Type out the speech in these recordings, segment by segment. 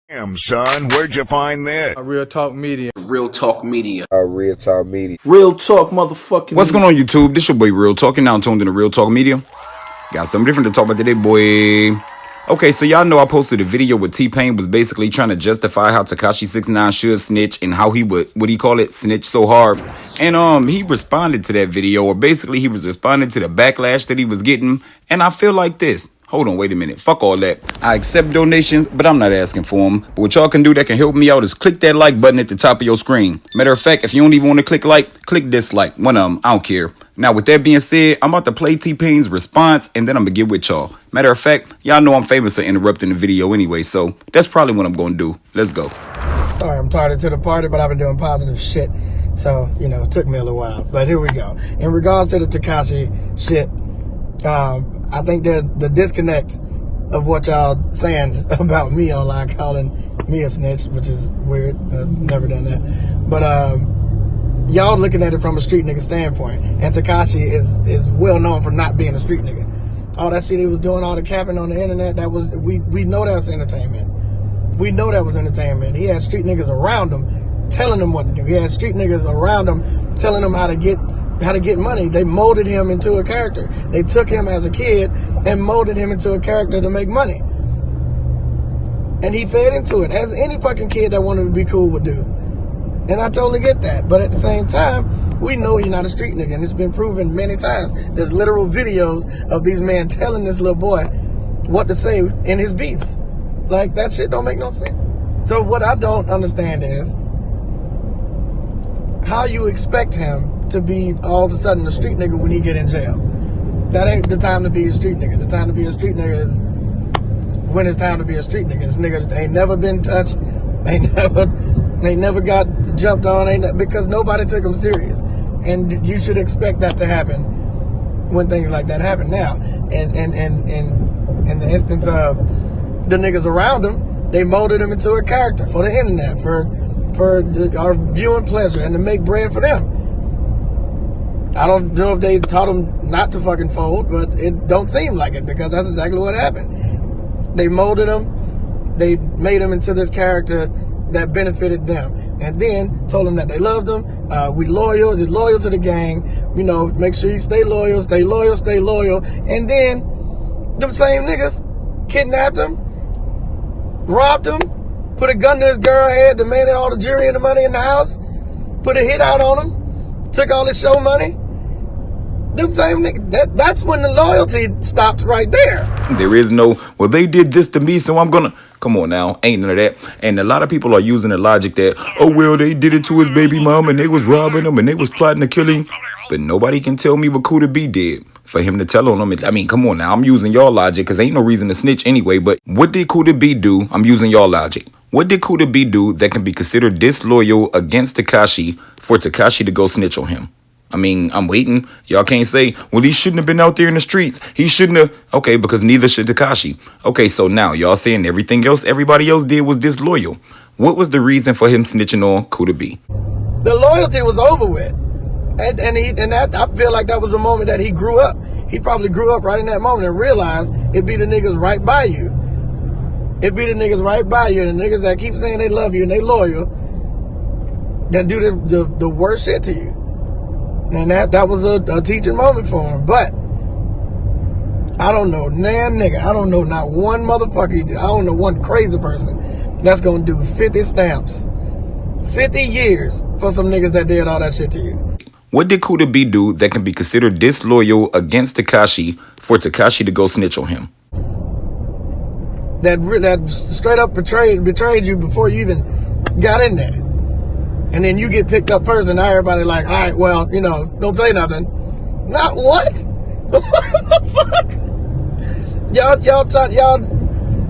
Damn, son, where'd you find this? A Real Talk Media. Real Talk Media. Real Talk Media. Real Talk motherfucking What's going on, YouTube? This your boy Real Talk, and now I'm tuned in to Real Talk Media. Got something different to talk about today, boy. Okay, so y'all know I posted a video where T-Pain was basically trying to justify how Tekashi 6ix9ine should snitch and how he would, what do you call it, snitch so hard. And he responded to that video, or basically he was responding to the backlash that he was getting. And I feel like this. Hold on, wait a minute. Fuck all that. I accept donations, but I'm not asking for them. But what y'all can do that can help me out is click that like button at the top of your screen. Matter of fact, if you don't even want to click like, click dislike. One of them, I don't care. Now, with that being said, I'm about to play T-Pain's response, and then I'm going to get with y'all. Matter of fact, y'all know I'm famous for interrupting the video anyway, so that's probably what I'm going to do. Let's go. Sorry, I'm tardy to the party, but I've been doing positive shit. So, it took me a little while. But here we go. In regards to the Tekashi shit, I think that the disconnect of what y'all saying about me online, calling me a snitch, which is weird. I've never done that. But y'all looking at it from a street nigga standpoint. And Tekashi is well known for not being a street nigga. All that shit he was doing, all the capping on the internet, that was we know that was entertainment. We know that was entertainment. He had street niggas around him telling him what to do. He had street niggas around him telling him how to get money. They molded him into a character. They took him as a kid and molded him into a character to make money. And he fed into it, as any fucking kid that wanted to be cool would do. And I totally get that. But at the same time, we know he's not a street nigga. And it's been proven many times. There's literal videos of these men telling this little boy what to say in his beats. Like, that shit don't make no sense. So what I don't understand is how you expect him to be all of a sudden a street nigga when he get in jail. That ain't the time to be a street nigga. The time to be a street nigga is when it's time to be a street nigga. This nigga ain't never been touched, ain't never got jumped on, because nobody took him serious. And you should expect that to happen when things like that happen now. And in the instance of the niggas around him, they molded him into a character for the internet, for our viewing pleasure, and to make bread for them. I don't know if they taught him not to fucking fold, but it don't seem like it, because that's exactly what happened. They molded him, they made him into this character that benefited them, and then told him that they loved him. We loyal to the gang. Make sure you stay loyal, and then them same niggas kidnapped him, robbed him, put a gun to his girl head, demanded all the jewelry and the money in the house, put a hit out on him, took all his show money. Them same niggas, that's when the loyalty stopped right there. There is no, well, they did this to me, so I'm gonna, come on now, ain't none of that. And a lot of people are using the logic that, oh, well, they did it to his baby mom, and they was robbing him, and they was plotting to kill him. But nobody can tell me what Kuda B did for him to tell on him. I mean, come on now, I'm using y'all logic, because ain't no reason to snitch anyway. But what did Kuda B do? I'm using y'all logic. What did Kuda B do that can be considered disloyal against Tekashi for Tekashi to go snitch on him? I mean, I'm waiting. Y'all can't say, well, he shouldn't have been out there in the streets. He shouldn't have. Okay, because neither should Tekashi. Okay, so now y'all saying everything else everybody else did was disloyal. What was the reason for him snitching on Kuda B? The loyalty was over with. And that, I feel like that was a moment that he grew up. He probably grew up right in that moment and realized it be the niggas right by you. It be the niggas right by you, and the niggas that keep saying they love you and they loyal, that do the worst shit to you. And that was a teaching moment for him. But I don't know, nigga. I don't know not one motherfucker. I don't know one crazy person that's gonna do 50 stamps, 50 years for some niggas that did all that shit to you. What did Kuda B do that can be considered disloyal against Tekashi for Tekashi to go snitch on him? That straight up betrayed you before you even got in there. And then you get picked up first, and now everybody like, all right, well, don't say nothing. Not what? What the fuck? Y'all,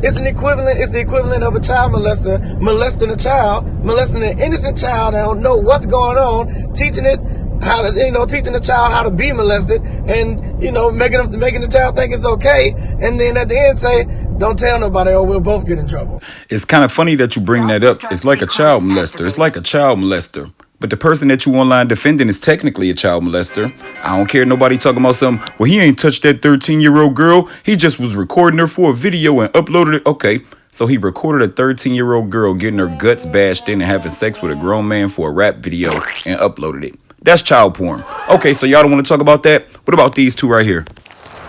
it's the equivalent of a child molester molesting a child, molesting an innocent child that don't know what's going on, teaching the child how to be molested, and, making the child think it's okay, and then at the end say, don't tell nobody or we'll both get in trouble. It's kind of funny that you bring that up. It's like a child molester. It's like a child molester. But the person that you online defending is technically a child molester. I don't care nobody talking about something. Well, he ain't touched that 13-year-old girl. He just was recording her for a video and uploaded it. Okay, So he recorded a 13-year-old girl getting her guts bashed in and having sex with a grown man for a rap video and uploaded it. That's child porn. Okay, so y'all don't want to talk about that? What about these two right here?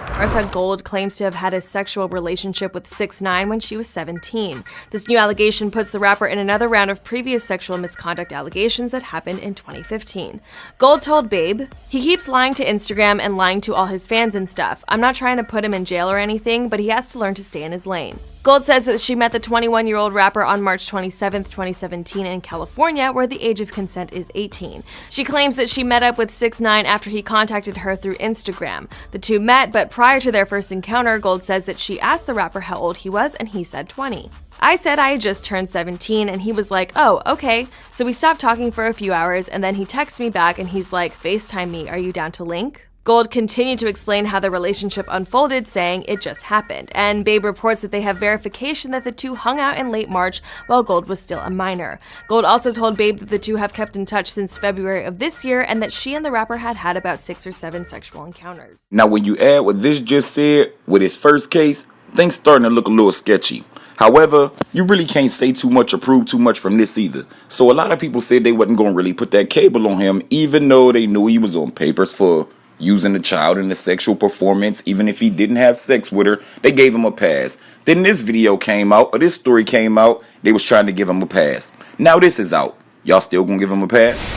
Martha Gold claims to have had a sexual relationship with 6ix9ine when she was 17. This new allegation puts the rapper in another round of previous sexual misconduct allegations that happened in 2015. Gold told Babe, "He keeps lying to Instagram and lying to all his fans and stuff. I'm not trying to put him in jail or anything, but he has to learn to stay in his lane." Gold says that she met the 21-year-old rapper on March 27, 2017 in California, where the age of consent is 18. She claims that she met up with 6ix9ine after he contacted her through Instagram. The two met, but prior to their first encounter, Gold says that she asked the rapper how old he was, and he said 20. "I said I had just turned 17, and he was like, oh, okay." So we stopped talking for a few hours, and then he texted me back, and he's like, "FaceTime me, are you down to link?" Gold continued to explain how the relationship unfolded, saying it just happened, and Babe reports that they have verification that the two hung out in late March while Gold was still a minor. Gold also told Babe that the two have kept in touch since February of this year and that she and the rapper had had about 6 or 7 sexual encounters. Now, when you add what this just said with his first case, things starting to look a little sketchy. However, you really can't say too much or prove too much from this either. So a lot of people said they wasn't going to really put that cable on him, even though they knew he was on papers for using the child in a sexual performance. Even if he didn't have sex with her, they gave him a pass. Then this video came out, or this story came out, they was trying to give him a pass. Now this is out. Y'all still gonna give him a pass?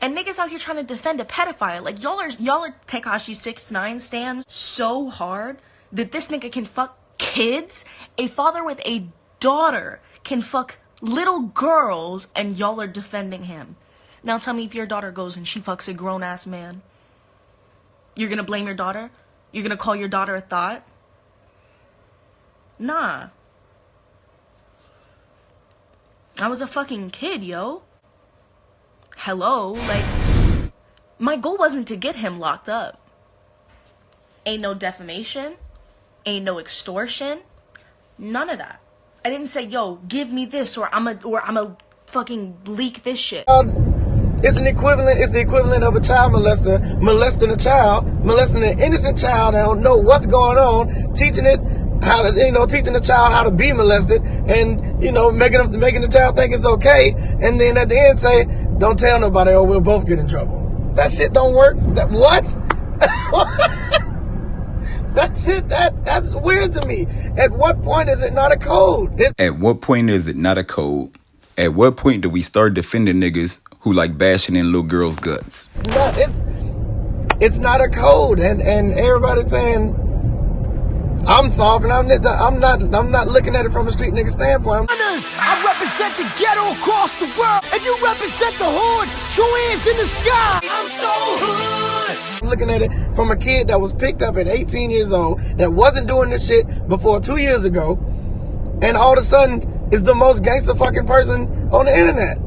And niggas out here trying to defend a pedophile. Like, y'all are Tekashi 6ix9ine stands so hard that this nigga can fuck kids. A father with a daughter can fuck little girls, and y'all are defending him. Now tell me, if your daughter goes and she fucks a grown-ass man, you're gonna blame your daughter? You're gonna call your daughter a thought? Nah. I was a fucking kid, yo. Hello? Like, my goal wasn't to get him locked up. Ain't no defamation. Ain't no extortion. None of that. I didn't say, yo, give me this, or I'ma fucking leak this shit. It's the equivalent of a child molester molesting a child, molesting an innocent child that don't know what's going on, teaching the child how to be molested, and making the child think it's okay, and then at the end say, "Don't tell nobody, or we'll both get in trouble." That shit don't work. What? That's weird to me. At what point is it not a code? At what point is it not a code? At what point do we start defending niggas who like bashing in little girls' guts? It's not a code, and everybody's saying I'm soft, and I'm not looking at it from a street nigga standpoint. I represent the ghetto across the world, and you represent the hood. 2 hands in the sky. I'm so hood. I'm looking at it from a kid that was picked up at 18 years old, that wasn't doing this shit before 2 years ago, and all of a sudden is the most gangster fucking person on the internet.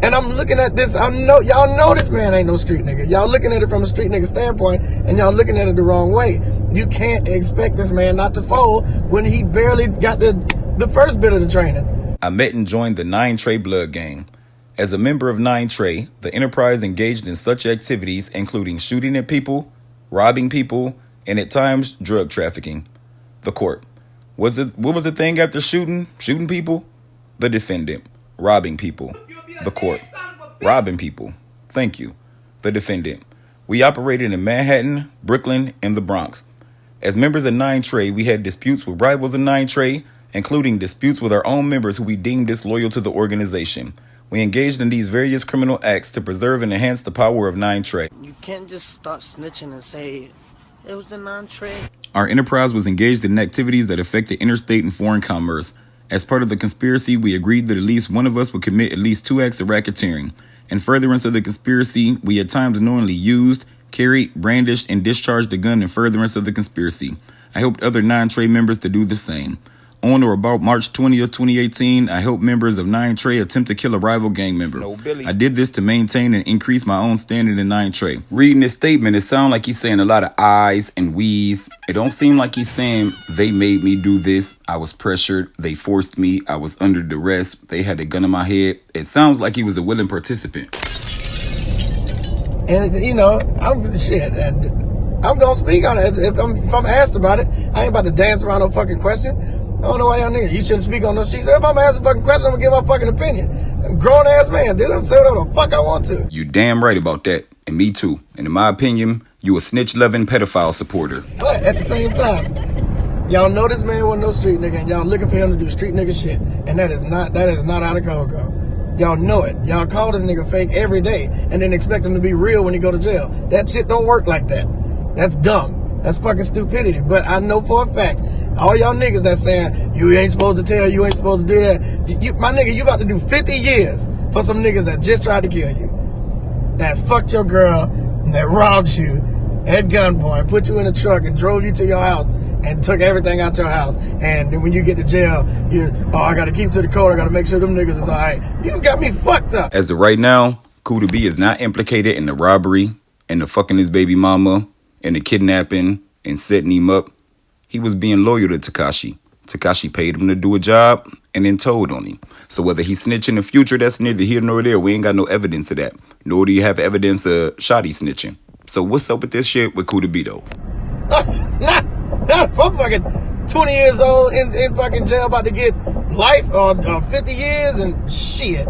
And I'm looking at this, y'all know this man ain't no street nigga. Y'all looking at it from a street nigga standpoint, and y'all looking at it the wrong way. You can't expect this man not to fold when he barely got the first bit of the training. I met and joined the 9 Trey blood gang. As a member of 9 Trey, the enterprise engaged in such activities including shooting at people, robbing people, and at times drug trafficking. The court. What was the thing after shooting people? The defendant. Robbing people. The court. Robbing people. Thank you. The defendant. We operated in Manhattan, Brooklyn, and the Bronx. As members of 9 Trey, we had disputes with rivals of 9 Trey, including disputes with our own members who we deemed disloyal to the organization. We engaged in these various criminal acts to preserve and enhance the power of 9 Trey. You can't just start snitching and say it was the 9 Trey. Our enterprise was engaged in activities that affected interstate and foreign commerce. As part of the conspiracy, we agreed that at least one of us would commit at least 2 acts of racketeering. In furtherance of the conspiracy, we at times knowingly used, carried, brandished, and discharged a gun in furtherance of the conspiracy. I helped other 9 Trey members to do the same. On or about March 20th, 2018, I helped members of 9 Trey attempt to kill a rival gang member. I did this to maintain and increase my own standing in 9 Trey. Reading this statement, it sounds like he's saying a lot of I's and we's. It don't seem like he's saying they made me do this. I was pressured. They forced me. I was under duress. They had a gun in my head. It sounds like he was a willing participant. And I'm shit. And I'm gonna speak on it. If I'm asked about it, I ain't about to dance around no fucking question. I don't know why y'all niggas, you shouldn't speak on those sheets. If I'm asked a fucking question, I'm gonna give my fucking opinion. I'm a grown ass man, dude. I'm saying whatever the fuck I want to. You damn right about that. And me too. And in my opinion, you a snitch-loving pedophile supporter. But at the same time, y'all know this man wasn't no street nigga, and y'all looking for him to do street nigga shit. And that is not how the code go. Y'all know it. Y'all call this nigga fake every day and then expect him to be real when he go to jail. That shit don't work like that. That's dumb. That's fucking stupidity. But I know for a fact, all y'all niggas that's saying, you ain't supposed to tell, you ain't supposed to do that. My nigga, you about to do 50 years for some niggas that just tried to kill you. That fucked your girl, and that robbed you at gunpoint, put you in a truck and drove you to your house and took everything out your house. And then when you get to jail, I gotta keep to the code, I gotta make sure them niggas is alright. You got me fucked up. As of right now, Kuda B is not implicated in the robbery and the fucking his baby mama and the kidnapping and setting him up. He was being loyal to Tekashi. Tekashi paid him to do a job and then told on him. So whether he snitch in the future, that's neither here nor there. We ain't got no evidence of that. Nor do you have evidence of Shotty snitching. So what's up with this shit with Kuda B though? Not if I'm fucking 20 years old in fucking jail about to get life or 50 years and shit.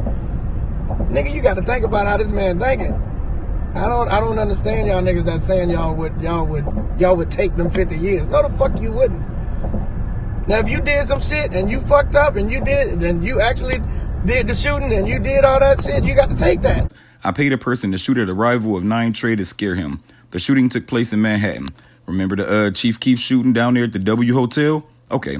Nigga, you got to think about how this man thinking. I don't understand y'all niggas that saying y'all would take them 50 years. No, the fuck you wouldn't. Now, if you did some shit and you fucked up and you actually did the shooting and you did all that shit, you got to take that. I paid a person to shoot at a rival of 9 Trey to scare him. The shooting took place in Manhattan. Remember the Chief Keef shooting down there at the W Hotel? Okay.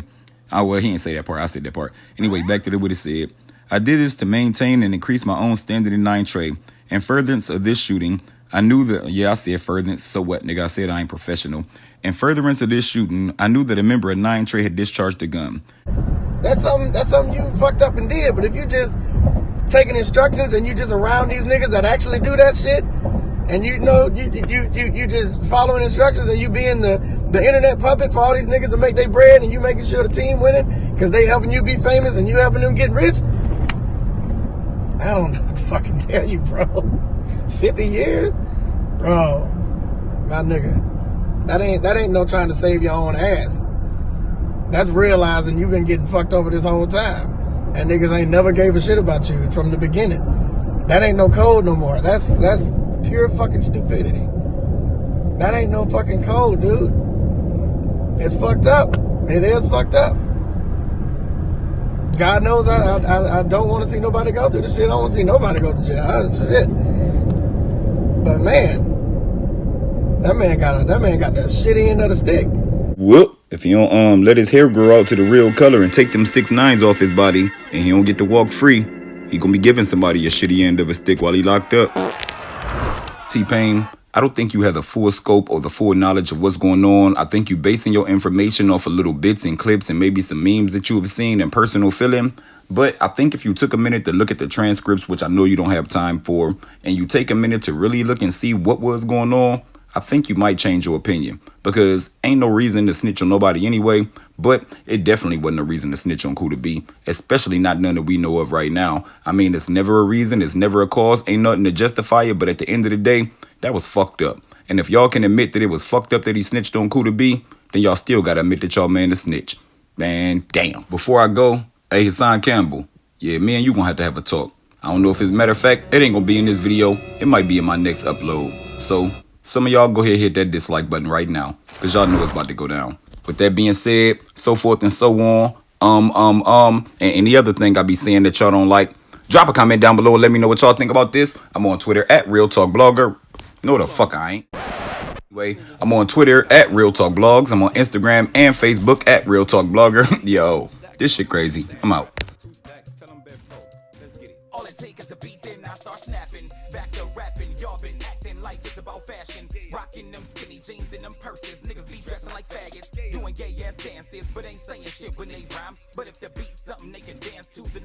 Well, he didn't say that part. I said that part. Anyway, back to what it said. I did this to maintain and increase my own standard in 9 Trey. In furtherance of this shooting, I knew that, I said furtherance, so what, nigga? I said I ain't professional. In furtherance of this shooting, I knew that a member of 9 Trey had discharged a gun. That's something you fucked up and did. But if you just taking instructions and you just around these niggas that actually do that shit, and you just following instructions and you being the internet puppet for all these niggas to make their bread and you making sure the team winning because they helping you be famous and you helping them get rich, I don't know what to fucking tell you, bro. 50 years? Bro, my nigga. That ain't no trying to save your own ass. That's realizing you've been getting fucked over this whole time. And niggas ain't never gave a shit about you from the beginning. That ain't no code no more. That's pure fucking stupidity. That ain't no fucking code, dude. It's fucked up. It is fucked up. God knows I don't want to see nobody go through this shit. I don't want to see nobody go to jail. Shit. But man, that man got the shitty end of the stick. Whoop. If he don't let his hair grow out to the real color and take them 6ix9ines off his body and he don't get to walk free, he gonna be giving somebody a shitty end of a stick while he locked up. T-Pain, I don't think you have the full scope or the full knowledge of what's going on. I think you basing your information off of little bits and clips and maybe some memes that you have seen and personal feeling. But I think if you took a minute to look at the transcripts, which I know you don't have time for, and you take a minute to really look and see what was going on, I think you might change your opinion. Because ain't no reason to snitch on nobody anyway, but it definitely wasn't a reason to snitch on Kuda B, especially not none that we know of right now. I mean, it's never a reason, it's never a cause, ain't nothing to justify it, but at the end of the day, that was fucked up. And if y'all can admit that it was fucked up that he snitched on Kuda B, then y'all still gotta admit that y'all man is snitch. Man, damn. Before I go, hey, Hassan Campbell, yeah, me and you gonna have a talk. I don't know if, as a matter of fact, it ain't gonna be in this video. It might be in my next upload. So, some of y'all go ahead and hit that dislike button right now, because y'all know it's about to go down. With that being said, so forth and so on, and any other thing I be saying that y'all don't like, drop a comment down below and let me know what y'all think about this. I'm on Twitter at RealTalkBlogger. No, the fuck I ain't. Anyway, I'm on Twitter at RealTalkBlogs. I'm on Instagram and Facebook at RealTalkBlogger. Yo, this shit crazy. I'm out. All it takes is the beat, then I start snapping. Back to rapping, y'all been acting like it's about fashion. Rocking them skinny jeans and them purses. Niggas be dressing like faggots. Doing gay ass dances, but ain't saying shit when they rhyme. But if the beat's something they can dance to, then